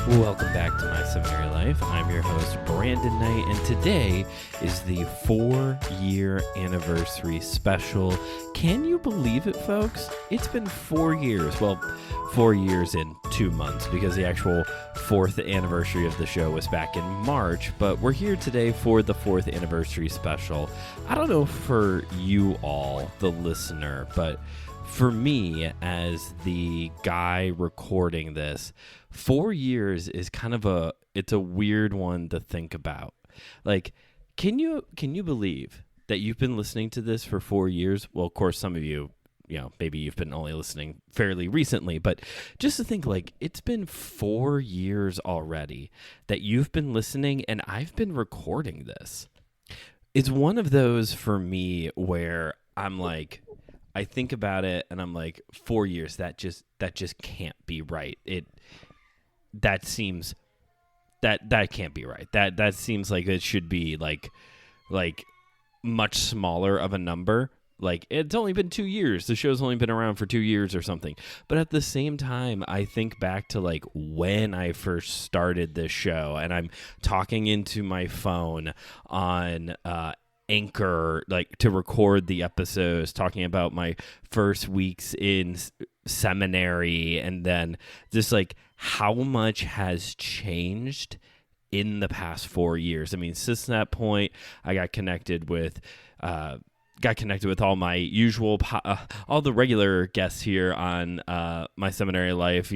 Welcome back to My Seminary Life. I'm your host, Brandon Knight, and today is the 4-year anniversary special. Can you believe it, folks? It's been 4 years. Well, 4 years and 2 months, because the actual 4th anniversary of the show was back in March, but we're here today for the 4th anniversary special. I don't know for you all, the listener, but for me, as the guy recording this, 4 years is kind of it's a weird one to think about. Like, can you believe that you've been listening to this for 4 years? Well, of course, some of you, maybe you've been only listening fairly recently, but just to think, like, it's been 4 years already that you've been listening and I've been recording this. It's one of those for me where I'm like, I think about it and I'm like, 4 years, that just can't be right. That seems that can't be right. That seems like it should be like much smaller of a number. Like, it's only been 2 years. The show's only been around for 2 years or something. But at the same time, I think back to like when I first started this show and I'm talking into my phone on Anchor, like, to record the episodes, talking about my first weeks in seminary, and then just like how much has changed in the past 4 years. I mean, since that point, I got connected with all my usual, all the regular guests here on My Seminary Life,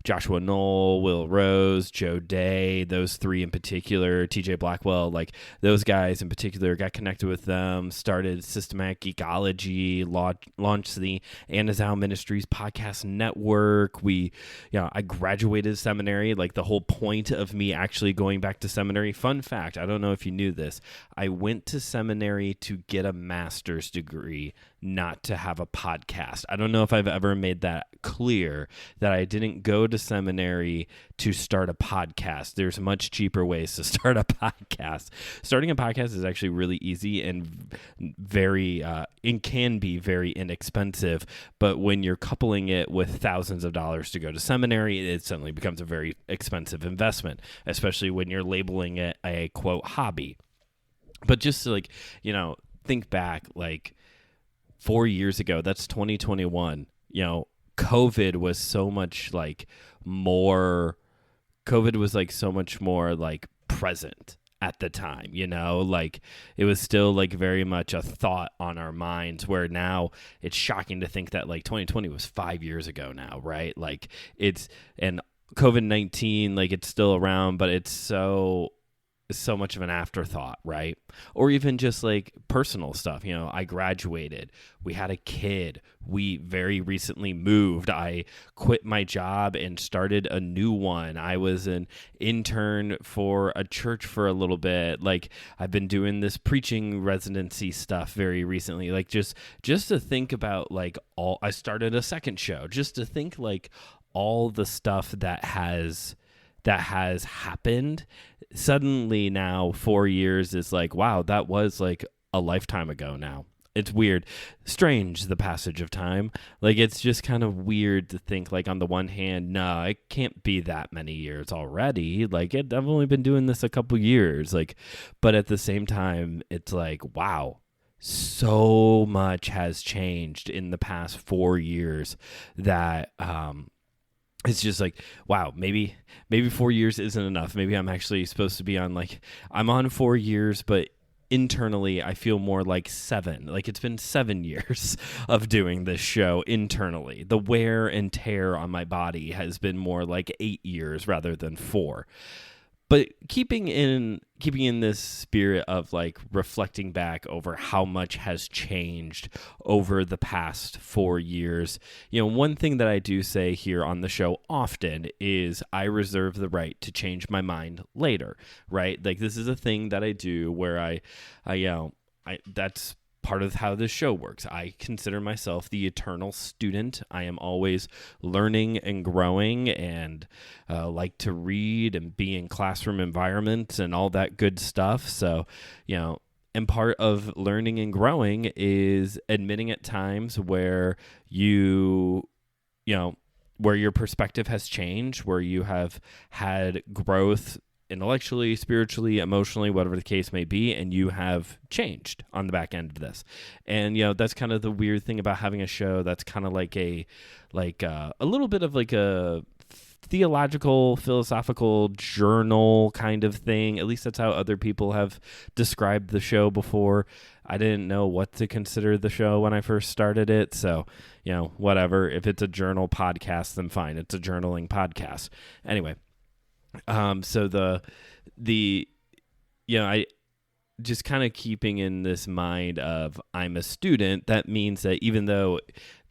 Joshua Knoll, Will Rose, Joe Day, those three in particular, TJ Blackwell, like those guys in particular, got connected with them, started Systematic Geekology, launched the Anazao Ministries podcast network. I graduated seminary, like the whole point of me actually going back to seminary. Fun fact, I don't know if you knew this, I went to seminary to get a master's degree, not to have a podcast. I don't know if I've ever made that clear, that I didn't go to seminary to start a podcast. There's much cheaper ways to start a podcast. Starting a podcast is actually really easy and it can be very inexpensive, but when you're coupling it with thousands of dollars to go to seminary, it suddenly becomes a very expensive investment, especially when you're labeling it a, quote, hobby. But just to, think back, like 4 years ago, that's 2021, COVID was so much more present at the time, it was still very much a thought on our minds, where now it's shocking to think that 2020 was 5 years ago now, right? And COVID-19, it's still around, but it's so much of an afterthought, right? Or even just personal stuff. I graduated, we had a kid, we very recently moved, I quit my job and started a new one, I was an intern for a church for a little bit, I've been doing this preaching residency stuff very recently, just to think about I started a second show, just to think all the stuff that has happened. Suddenly now 4 years is wow, that was a lifetime ago now. It's weird, strange, the passage of time. It's just kind of weird to think on the one hand, no, it can't be that many years already. I've only been doing this a couple years. But at the same time, it's wow, so much has changed in the past 4 years that it's just wow, maybe 4 years isn't enough. Maybe I'm actually supposed to be on I'm on 4 years, but internally I feel more like 7. It's been 7 years of doing this show internally. The wear and tear on my body has been more 8 years rather than 4. But keeping in this spirit of reflecting back over how much has changed over the past 4 years, one thing that I do say here on the show often is I reserve the right to change my mind later, right? This is a thing that I do where I that's part of how this show works. I consider myself the eternal student. I am always learning and growing, and like to read and be in classroom environments and all that good stuff. So, and part of learning and growing is admitting at times where where your perspective has changed, where you have had growth intellectually, spiritually, emotionally, whatever the case may be, and you have changed on the back end of this. And that's kind of the weird thing about having a show that's kind of like a little bit of like a theological, philosophical journal kind of thing. At least that's how other people have described the show before. I didn't know what to consider the show when I first started it, so whatever. If it's a journal podcast, then fine. It's a journaling podcast. Anyway, so I just kind of keeping in this mind of I'm a student. That means that even though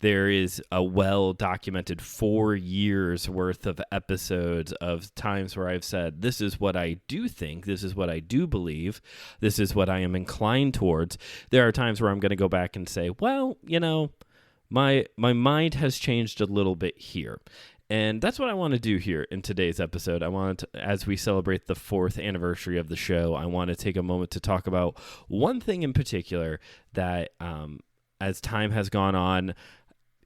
there is a well-documented 4 years worth of episodes of times where I've said, this is what I do think, this is what I do believe, this is what I am inclined towards, there are times where I'm going to go back and say, well, my mind has changed a little bit here. And that's what I want to do here in today's episode. I want to, as we celebrate the 4th anniversary of the show, I want to take a moment to talk about one thing in particular that, as time has gone on,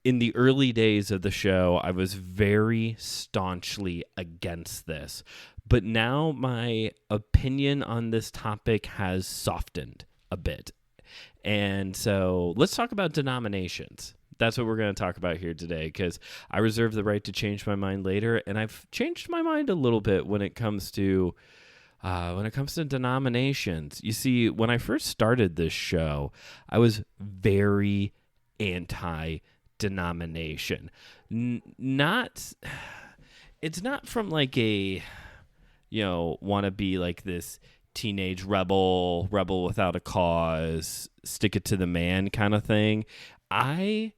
in the early days of the show, I was very staunchly against this. But now my opinion on this topic has softened a bit. And so let's talk about denominations. That's what we're going to talk about here today, because I reserve the right to change my mind later, and I've changed my mind a little bit when it comes to denominations. You see, when I first started this show, I was very anti-denomination. It's not from like a want to be like this teenage rebel without a cause, stick it to the man kind of thing. I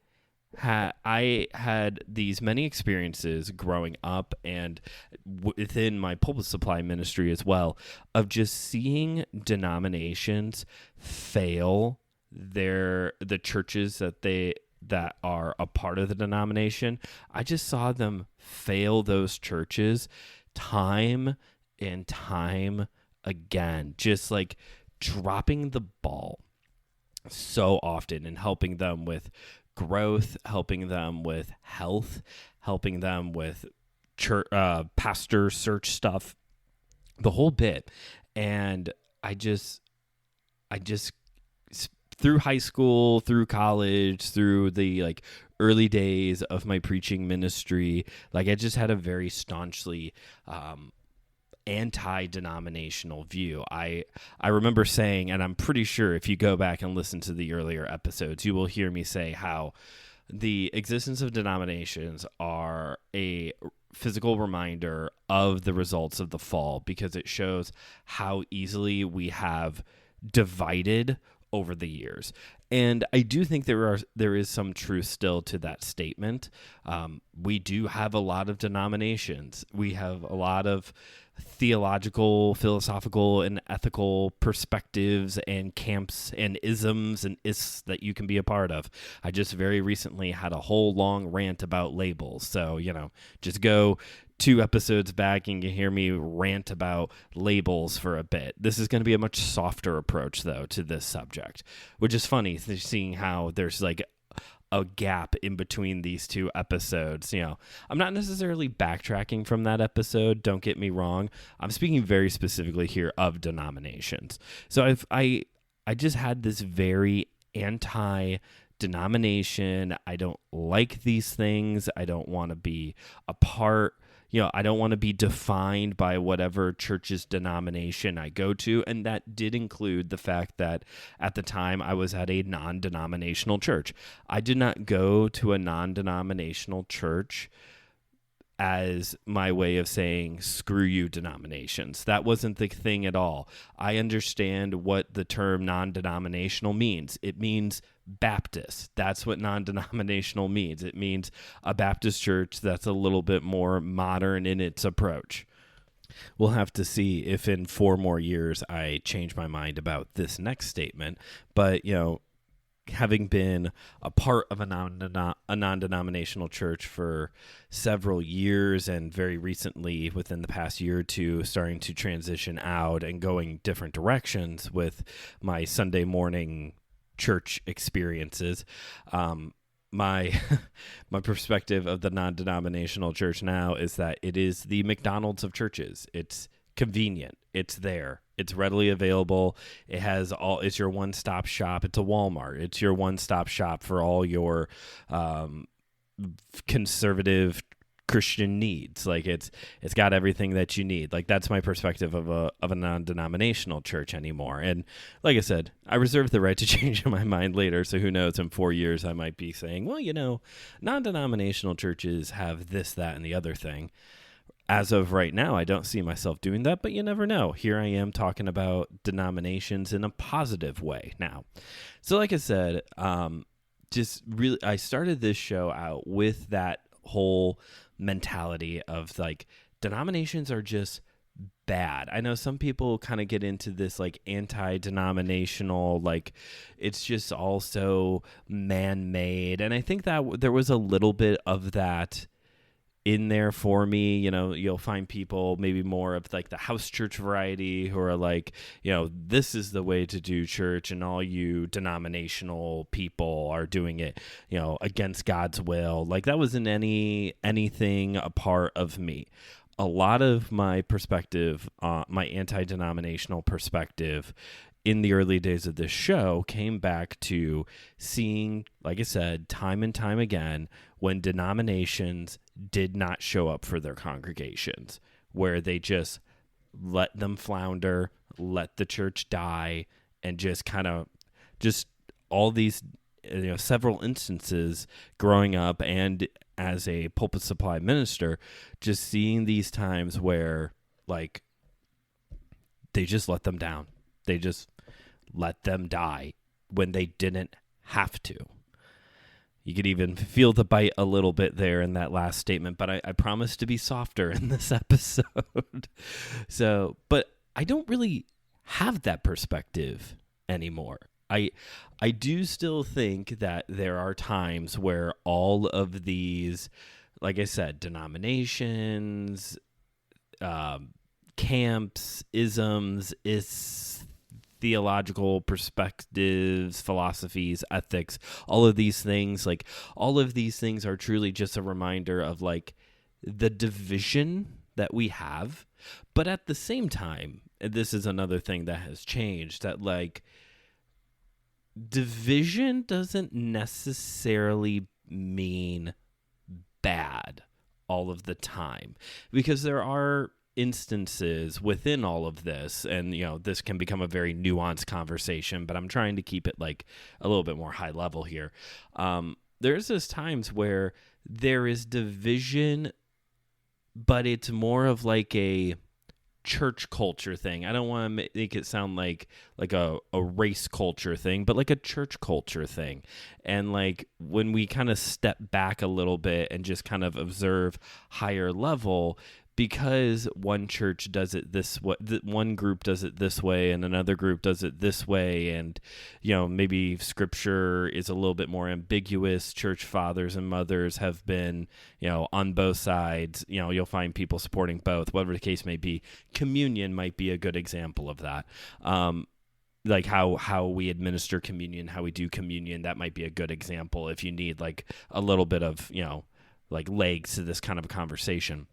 had these many experiences growing up and within my pulpit supply ministry as well, of just seeing denominations fail the churches that are a part of the denomination. I just saw them fail those churches time and time again, just like dropping the ball so often and helping them with growth, helping them with health, helping them with church, pastor search stuff, the whole bit. And I just through high school, through college, through the early days of my preaching ministry, I just had a very staunchly anti-denominational view. I remember saying, and I'm pretty sure if you go back and listen to the earlier episodes, you will hear me say how the existence of denominations are a physical reminder of the results of the fall, because it shows how easily we have divided over the years. And I do think there is some truth still to that statement. We do have a lot of denominations. We have a lot of theological, philosophical, and ethical perspectives and camps and isms and ists that you can be a part of. I just very recently had a whole long rant about labels. So, just go 2 episodes back and you hear me rant about labels for a bit. This is going to be a much softer approach, though, to this subject, which is funny seeing how there's a gap in between these 2 episodes. I'm not necessarily backtracking from that episode, don't get me wrong. I'm speaking very specifically here of denominations. So I just had this very anti-denomination. I don't like these things. I don't want to be a part. I don't want to be defined by whatever church's denomination I go to. And that did include the fact that at the time I was at a non-denominational church. I did not go to a non-denominational church as my way of saying, screw you, denominations. That wasn't the thing at all. I understand what the term non-denominational means. It means Baptist. That's what non-denominational means. It means a Baptist church that's a little bit more modern in its approach. We'll have to see if in 4 more years I change my mind about this next statement. But, having been a part of a non-denominational church for several years, and very recently within the past year or 2 starting to transition out and going different directions with my Sunday morning church experiences, my my perspective of the non-denominational church now is that it is the McDonald's of churches. It's convenient. It's there. It's readily available. It has all. It's your one-stop shop. It's a Walmart. It's your one-stop shop for all your conservative Christian needs. Like it's got everything that you need. Like that's my perspective of a non-denominational church anymore. And like I said, I reserve the right to change my mind later. So who knows, in 4 years I might be saying, well, non-denominational churches have this, that, and the other thing. As of right now, I don't see myself doing that, but you never know. Here I am talking about denominations in a positive way now. So like I said, just really, I started this show out with that whole mentality of like denominations are just bad. I know some people kind of get into this like anti-denominational, like it's just also man-made. And I think that there was a little bit of that in there for me. You'll find people maybe more of like the house church variety who are like, this is the way to do church, and all you denominational people are doing it, against God's will. Like that wasn't anything a part of me. A lot of my perspective, my anti-denominational perspective in the early days of this show came back to seeing, like I said, time and time again, when denominations did not show up for their congregations, where they just let them flounder, let the church die, and just kind of just all these, several instances growing up and as a pulpit supply minister, just seeing these times where like they just let them down. They just let them die when they didn't have to. You could even feel the bite a little bit there in that last statement, but I promise to be softer in this episode. But I don't really have that perspective anymore. I do still think that there are times where all of these, like I said, denominations, camps, isms, theological perspectives, philosophies, ethics, all of these things are truly just a reminder of like the division that we have. But at the same time, this is another thing that has changed, that like division doesn't necessarily mean bad all of the time, because there are instances within all of this, and this can become a very nuanced conversation, but I'm trying to keep it like a little bit more high level here. There's those times where there is division, but it's more of like a church culture thing. I don't want to make it sound like a race culture thing, but like a church culture thing. And like when we kind of step back a little bit and just kind of observe higher level, because one church does it this way, one group does it this way, and another group does it this way, and maybe scripture is a little bit more ambiguous. Church fathers and mothers have been on both sides. You'll find people supporting both, whatever the case may be. Communion might be a good example of that. Like how we administer communion, how we do communion, that might be a good example if you need like a little bit of like legs to this kind of a conversation.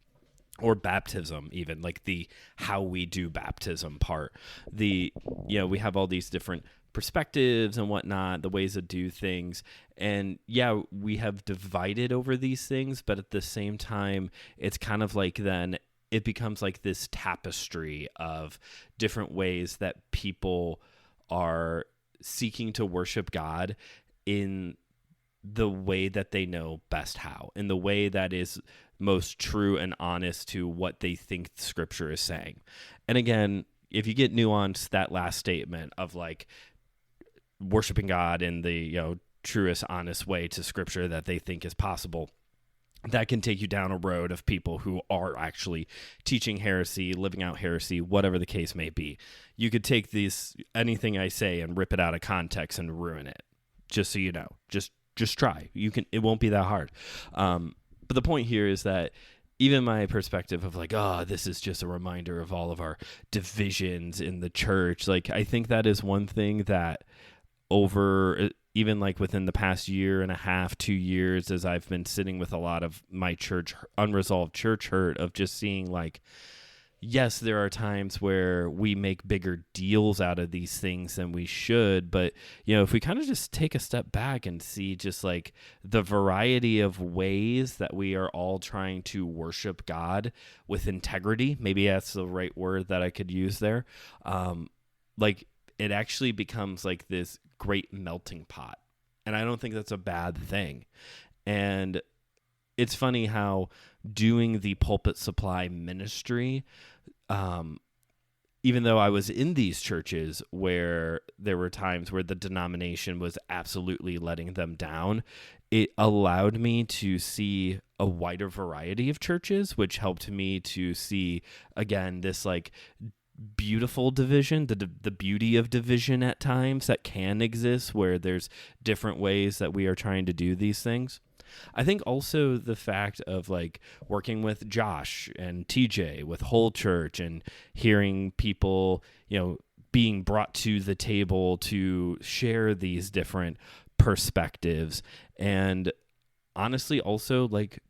Or baptism, even like the how we do baptism part. We have all these different perspectives and whatnot, the ways to do things. And we have divided over these things, but at the same time, it's kind of like then it becomes like this tapestry of different ways that people are seeking to worship God in the way that they know best how, in the way that is most true and honest to what they think scripture is saying. And again, if you get nuanced, that last statement of like worshiping God in the truest, honest way to scripture that they think is possible, that can take you down a road of people who are actually teaching heresy, living out heresy, whatever the case may be. You could take anything I say and rip it out of context and ruin it. Just so you know, just try. It won't be that hard. But the point here is that even my perspective of like, this is just a reminder of all of our divisions in the church. Like, I think that is one thing that even like within the past year and a half, 2 years, as I've been sitting with a lot of my unresolved church hurt of just seeing like, yes, there are times where we make bigger deals out of these things than we should. But, if we kind of just take a step back and see just like the variety of ways that we are all trying to worship God with integrity, maybe that's the right word that I could use there. Like it actually becomes like this great melting pot. And I don't think that's a bad thing. And it's funny how doing the pulpit supply ministry, even though I was in these churches where there were times where the denomination was absolutely letting them down, it allowed me to see a wider variety of churches, which helped me to see, again, this like beautiful division, the beauty of division at times that can exist where there's different ways that we are trying to do these things. I think also the fact of like working with Josh and TJ with Whole Church and hearing people, being brought to the table to share these different perspectives, and honestly also like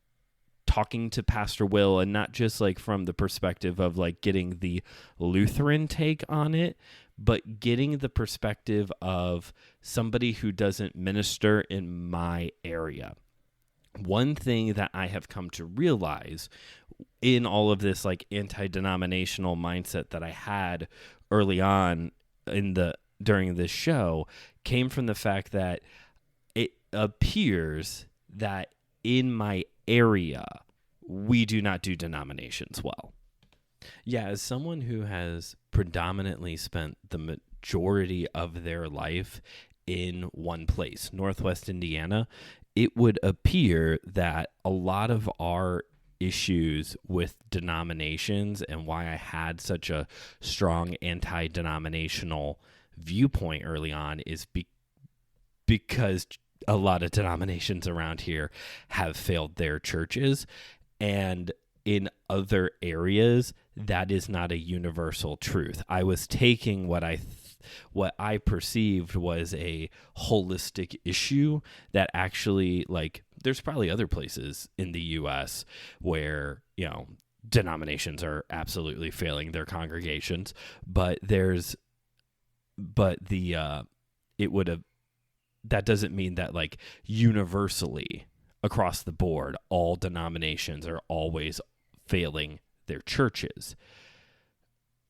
talking to Pastor Will, and not just like from the perspective of like getting the Lutheran take on it, but getting the perspective of somebody who doesn't minister in my area. One thing that I have come to realize in all of this like anti-denominational mindset that I had early on during this show came from the fact that it appears that in my area, we do not do denominations well. Yeah, as someone who has predominantly spent the majority of their life in one place, Northwest Indiana, it would appear that a lot of our issues with denominations and why I had such a strong anti-denominational viewpoint early on is because a lot of denominations around here have failed their churches, and in other areas that is not a universal truth. I was taking what I perceived was a holistic issue that actually, like, there's probably other places in the U.S. where, denominations are absolutely failing their congregations, that doesn't mean that like universally across the board, all denominations are always failing their churches.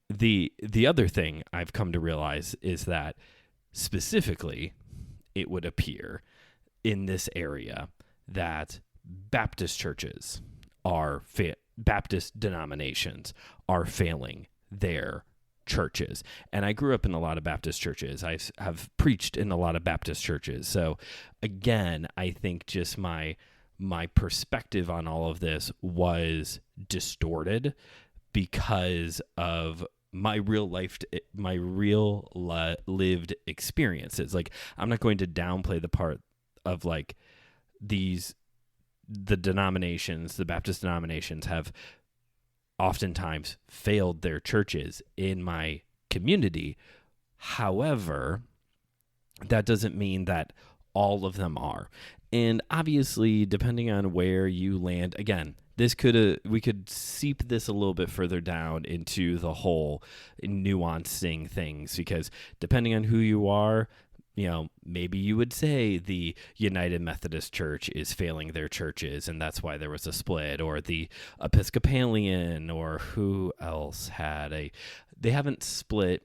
The other thing I've come to realize is that specifically it would appear in this area that Baptist churches Baptist denominations are failing their churches. And I grew up in a lot of Baptist churches. I have preached in a lot of Baptist churches. So again, I think just my perspective on all of this was distorted because of my lived experiences. Like, I'm not going to downplay the part of like the Baptist denominations have oftentimes failed their churches in my community. However, that doesn't mean that all of them are. And obviously, depending on where you land, again, we could seep this a little bit further down into the whole nuancing things, because depending on who you are, maybe you would say the United Methodist Church is failing their churches, and that's why there was a split, or the Episcopalian, or who else they haven't split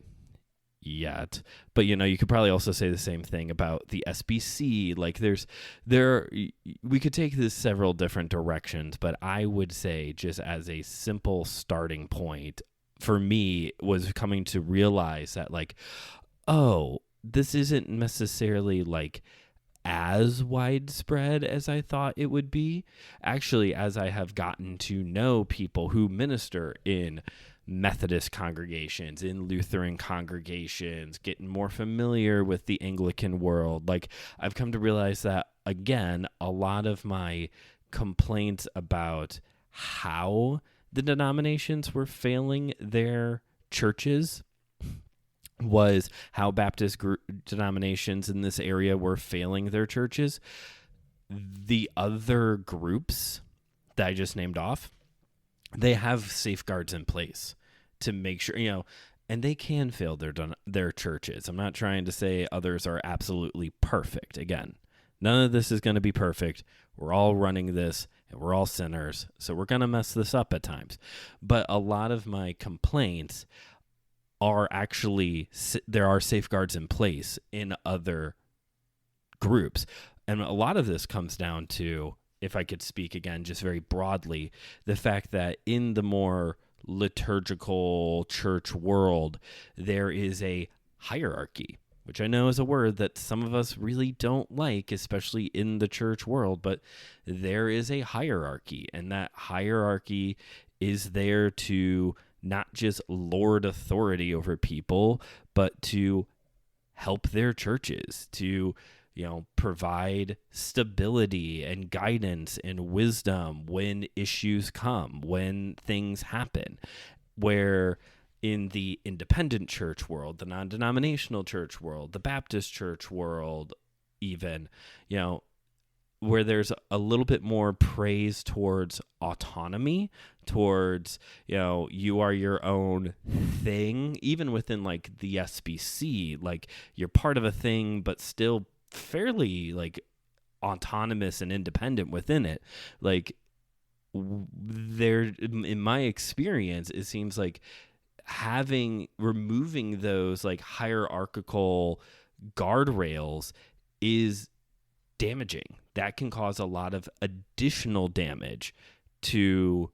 yet, but you could probably also say the same thing about the SBC. Like we could take this several different directions, but I would say, just as a simple starting point for me, was coming to realize that like, oh, this isn't necessarily like as widespread as I thought it would be. Actually, as I have gotten to know people who minister in Methodist congregations, in Lutheran congregations, getting more familiar with the Anglican world, like, I've come to realize that, again, a lot of my complaints about how the denominations were failing their churches was how Baptist denominations in this area were failing their churches. The other groups that I just named off, they have safeguards in place to make sure, and they can fail their churches. I'm not trying to say others are absolutely perfect. Again, none of this is going to be perfect. We're all running this, and we're all sinners, so we're going to mess this up at times. But a lot of my complaints are actually, there are safeguards in place in other groups. And a lot of this comes down to, if I could speak again just very broadly, the fact that in the more liturgical church world, there is a hierarchy, which I know is a word that some of us really don't like, especially in the church world, but there is a hierarchy, and that hierarchy is there to not just lord authority over people, but to help their churches, to provide stability and guidance and wisdom when issues come, when things happen. Where in the independent church world, the non-denominational church world, the Baptist church world, even, where there's a little bit more praise towards autonomy, towards, you are your own thing, even within like the SBC, like you're part of a thing, but still fairly like autonomous and independent within it. Like there, in my experience, it seems like removing those like hierarchical guardrails is damaging. That can cause a lot of additional damage to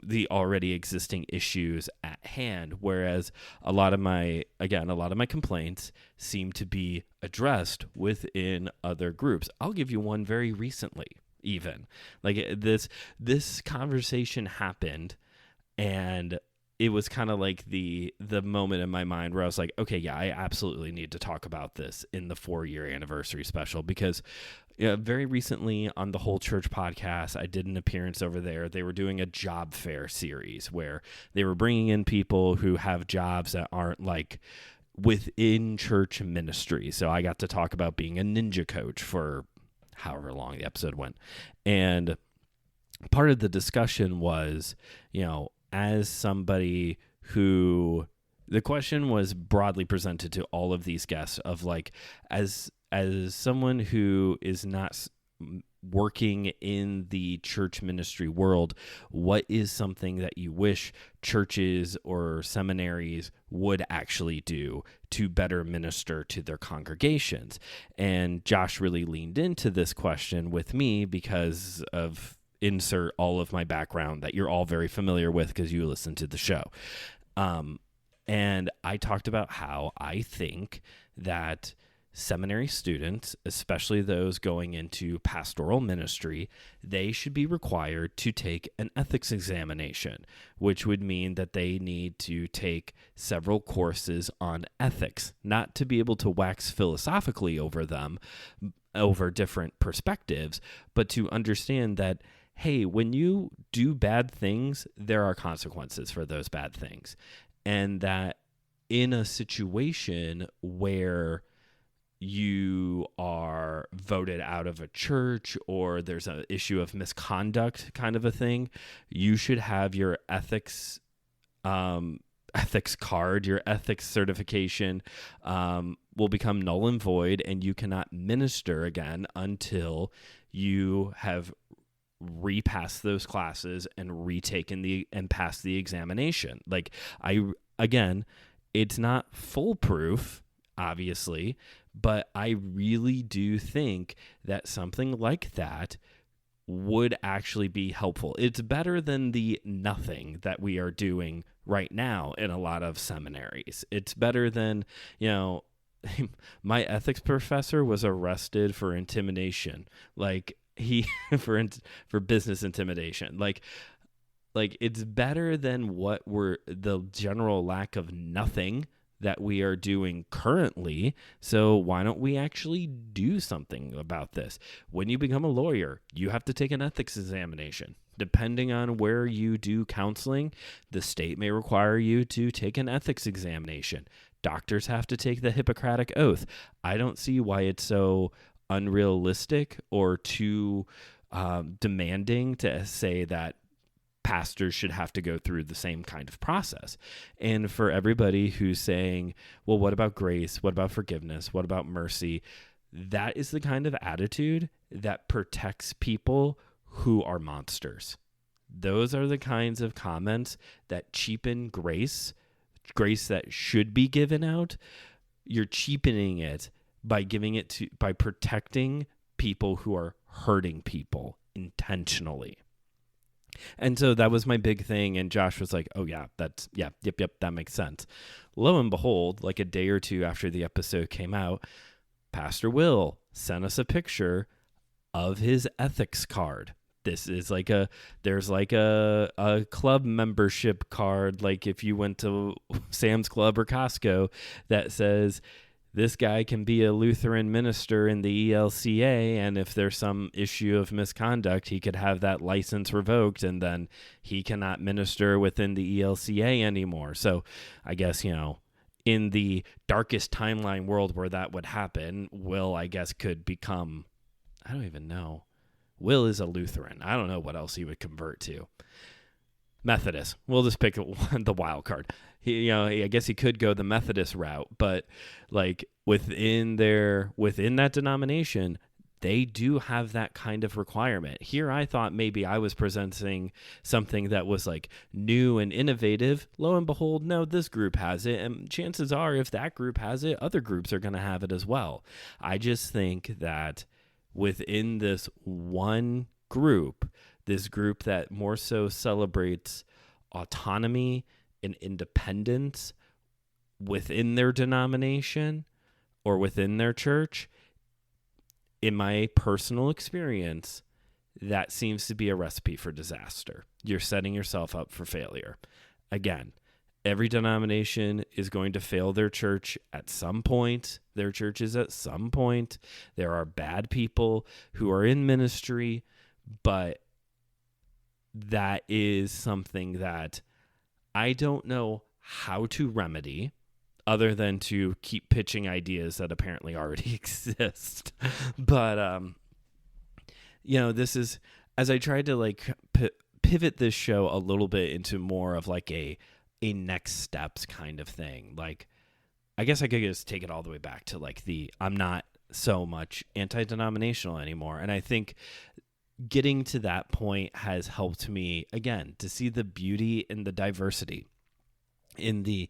the already existing issues at hand, whereas a lot of my complaints seem to be addressed within other groups. I'll give you one very recently, even. Like this conversation happened, and it was kind of like the moment in my mind where I was like, okay, yeah, I absolutely need to talk about this in the 4-year anniversary special, because very recently on the Whole Church podcast, I did an appearance over there. They were doing a job fair series where they were bringing in people who have jobs that aren't like within church ministry. So I got to talk about being a ninja coach for however long the episode went. And part of the discussion was, as somebody who, the question was broadly presented to all of these guests of like, as someone who is not working in the church ministry world, what is something that you wish churches or seminaries would actually do to better minister to their congregations? And Josh really leaned into this question with me because of insert all of my background that you're all very familiar with because you listen to the show. And I talked about how I think that seminary students, especially those going into pastoral ministry, they should be required to take an ethics examination, which would mean that they need to take several courses on ethics, not to be able to wax philosophically over them, over different perspectives, but to understand that, hey, when you do bad things, there are consequences for those bad things. And that in a situation where you are voted out of a church or there's an issue of misconduct kind of a thing, you should have your ethics card, your ethics certification will become null and void, and you cannot minister again until you have repassed those classes and retaken and passed the examination. Like it's not foolproof, obviously, but I really do think that something like that would actually be helpful. It's better than the nothing that we are doing right now in a lot of seminaries. It's better than, my ethics professor was arrested for intimidation. Like for business intimidation. Like it's better than the general lack of nothing that we are doing currently. So why don't we actually do something about this? When you become a lawyer, you have to take an ethics examination. Depending on where you do counseling, the state may require you to take an ethics examination. Doctors have to take the Hippocratic Oath. I don't see why it's so unrealistic or too demanding to say that pastors should have to go through the same kind of process. And for everybody who's saying, well, what about grace? What about forgiveness? What about mercy? That is the kind of attitude that protects people who are monsters. Those are the kinds of comments that cheapen grace that should be given out. You're cheapening it by by protecting people who are hurting people intentionally. And so that was my big thing. And Josh was like, oh yeah, yep, that makes sense. Lo and behold, like a day or two after the episode came out, Pastor Will sent us a picture of his ethics card. This is there's a club membership card, like if you went to Sam's Club or Costco, that says this guy can be a Lutheran minister in the ELCA, and if there's some issue of misconduct, he could have that license revoked, and then he cannot minister within the ELCA anymore. So I guess, in the darkest timeline world where that would happen, Will, I guess, could become, I don't even know. Will is a Lutheran. I don't know what else he would convert to. Methodist. We'll just pick the wild card. I guess he could go the Methodist route, but like within that denomination, they do have that kind of requirement. Here, I thought maybe I was presenting something that was like new and innovative. Lo and behold, no, this group has it. And chances are, if that group has it, other groups are going to have it as well. I just think that within this one group, this group that more so celebrates autonomy and independence within their denomination or within their church, in my personal experience, that seems to be a recipe for disaster. You're setting yourself up for failure. Again, every denomination is going to fail their church at some point, their churches at some point. There are bad people who are in ministry, but that is something that I don't know how to remedy other than to keep pitching ideas that apparently already exist. But, this is, as I tried to pivot this show a little bit into more of like a next steps kind of thing. Like, I guess I could just take it all the way back to like I'm not so much anti-denominational anymore. And I think getting to that point has helped me, again, to see the beauty and the diversity in the,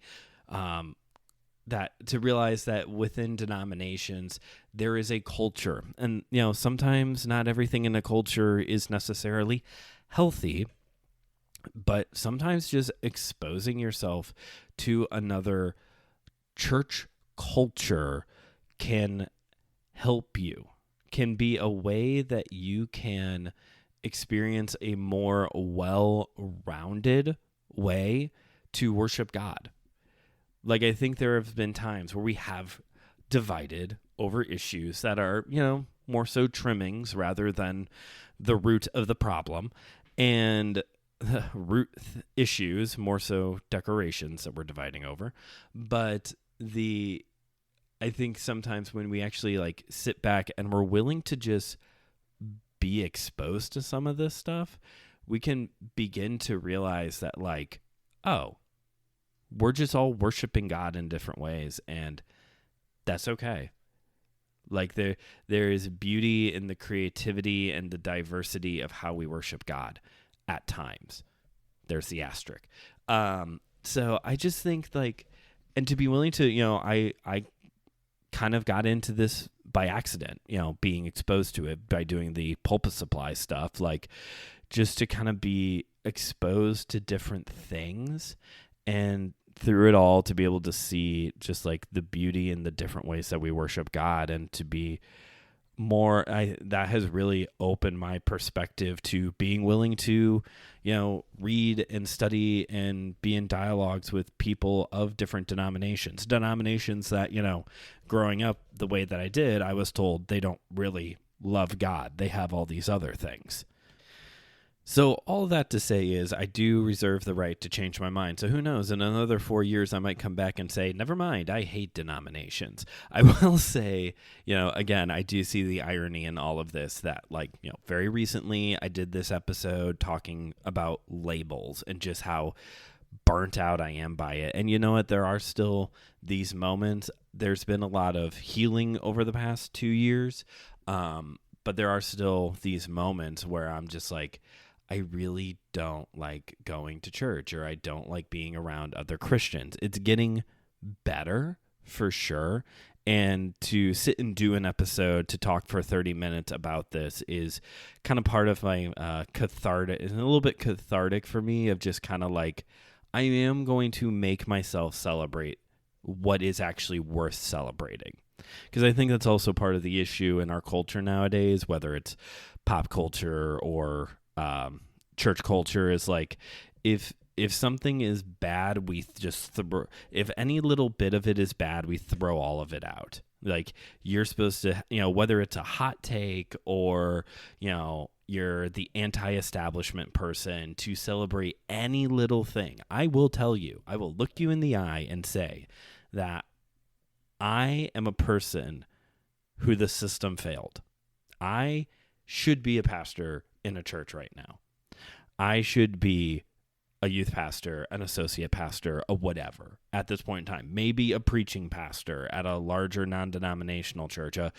to realize that within denominations, there is a culture. And, sometimes not everything in a culture is necessarily healthy, but sometimes just exposing yourself to another church culture can help you, can be a way that you can experience a more well-rounded way to worship God. Like, I think there have been times where we have divided over issues that are, more so trimmings rather than the root of the problem. And root issues, more so decorations that we're dividing over. But I think sometimes when we actually sit back and we're willing to just be exposed to some of this stuff, we can begin to realize that we're just all worshiping God in different ways, and that's okay. There is beauty in the creativity and the diversity of how we worship God at times. There's the asterisk. So I just think and to be willing to, I kind of got into this by accident, being exposed to it by doing the pulpit supply stuff, just to kind of be exposed to different things, and through it all to be able to see just the beauty in the different ways that we worship God, and to be more, that has really opened my perspective to being willing to, read and study and be in dialogues with people of different denominations that, growing up the way that I did, I was told they don't really love God. They have all these other things. So all that to say is I do reserve the right to change my mind. So who knows, in another 4 years, I might come back and say, never mind, I hate denominations. I will say, again, I do see the irony in all of this that very recently I did this episode talking about labels and just how burnt out I am by it. And you know what? There are still these moments. There's been a lot of healing over the past 2 years. But there are still these moments where I'm just like, I really don't like going to church, or I don't like being around other Christians. It's getting better for sure. And to sit and do an episode to talk for 30 minutes about this is kind of part of my cathartic. It's a little bit cathartic for me of just kind of like, I am going to make myself celebrate what is actually worth celebrating. Because I think that's also part of the issue in our culture nowadays, whether it's pop culture or church culture, is like if something is bad, we just if any little bit of it is bad, we throw all of it out. Like you're supposed to, whether it's a hot take or, you're the anti-establishment person, to celebrate any little thing. I will tell you, I will look you in the eye and say that I am a person who the system failed. I should be a pastor in a church right now. I should be a youth pastor, an associate pastor, a whatever at this point in time. Maybe a preaching pastor at a larger non-denominational church, a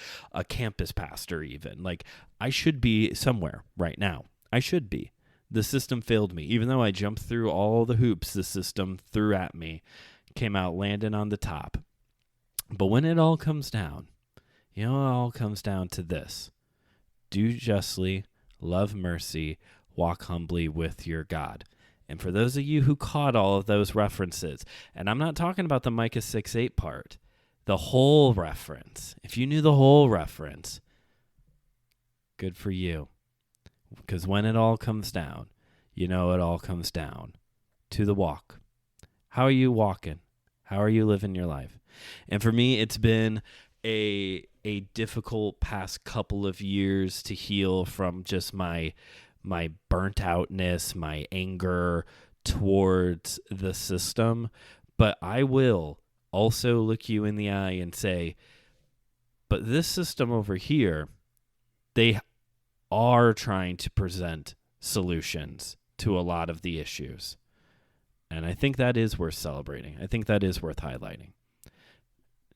campus pastor even. Like, I should be somewhere right now. I should be. The system failed me. Even though I jumped through all the hoops the system threw at me, came out landing on the top. But when it all comes down, it all comes down to this. Do justly, love mercy, walk humbly with your God. And for those of you who caught all of those references, and I'm not talking about the Micah 6:8 part, the whole reference. If you knew the whole reference, good for you. Because when it all comes down, it all comes down to the walk. How are you walking? How are you living your life? And for me, it's been a difficult past couple of years to heal from just my burnt outness, my anger towards the system. But I will also look you in the eye and say, but this system over here, they are trying to present solutions to a lot of the issues. And I think that is worth celebrating. I think that is worth highlighting.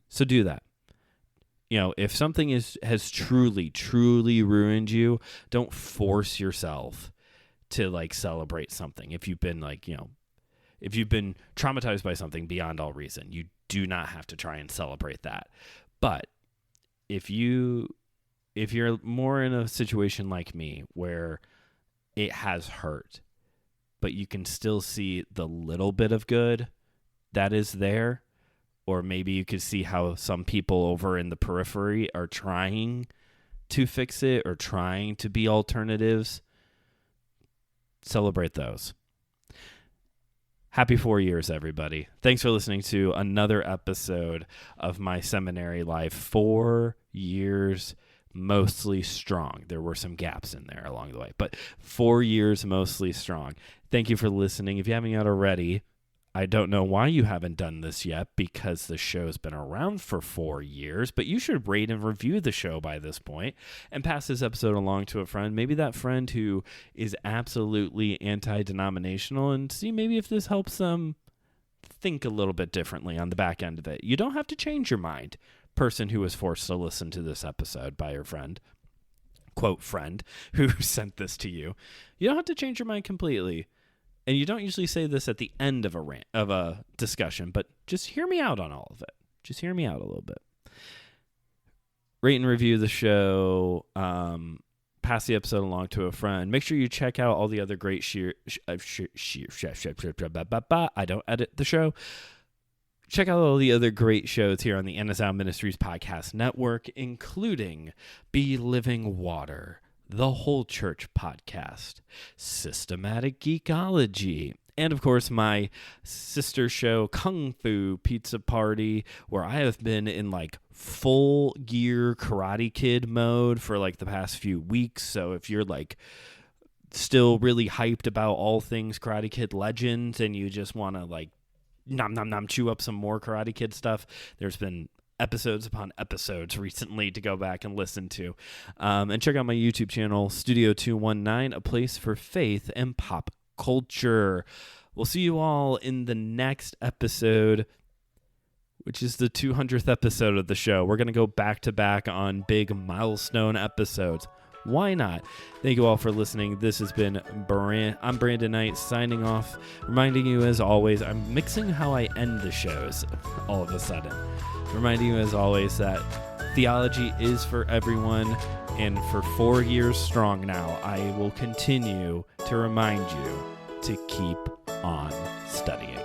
So do that. If something has truly, truly ruined you, don't force yourself to celebrate something. If you've been if you've been traumatized by something beyond all reason, you do not have to try and celebrate that. But if you're more in a situation like me where it has hurt, but you can still see the little bit of good that is there, or maybe you could see how some people over in the periphery are trying to fix it or trying to be alternatives, celebrate those. Happy 4 years, everybody. Thanks for listening to another episode of My Seminary Life. 4 years, mostly strong. There were some gaps in there along the way, but 4 years, mostly strong. Thank you for listening. If you haven't yet already, I don't know why you haven't done this yet, because the show's been around for 4 years, but you should rate and review the show by this point and pass this episode along to a friend, maybe that friend who is absolutely anti-denominational, and see maybe if this helps them think a little bit differently on the back end of it. You don't have to change your mind, person who was forced to listen to this episode by your friend, quote friend, who sent this to you. You don't have to change your mind completely. And you don't usually say this at the end of a discussion, but just hear me out on all of it. Just hear me out a little bit. Rate and review the show. Pass the episode along to a friend. Make sure you check out all the other great I don't edit the show. Check out all the other great shows here on the MSL Ministries Podcast Network, including Be Living Water, The Whole Church Podcast, Systematic Geekology, and of course my sister show, Kung Fu Pizza Party, where I have been in full gear Karate Kid mode for the past few weeks. So if you're still really hyped about all things Karate Kid Legends and you just want to like nom nom nom chew up some more Karate Kid stuff, there's been episodes upon episodes recently to go back and listen to. And check out my YouTube channel, Studio 219, a place for faith and pop culture. We'll see you all in the next episode, which is the 200th episode of the show. We're going to go back to back on big milestone episodes. Why not? Thank you all for listening. This has been I'm Brandon Knight signing off, reminding you as always, I'm mixing how I end the shows all of a sudden. Reminding you as always that theology is for everyone, and for 4 years strong now, I will continue to remind you to keep on studying.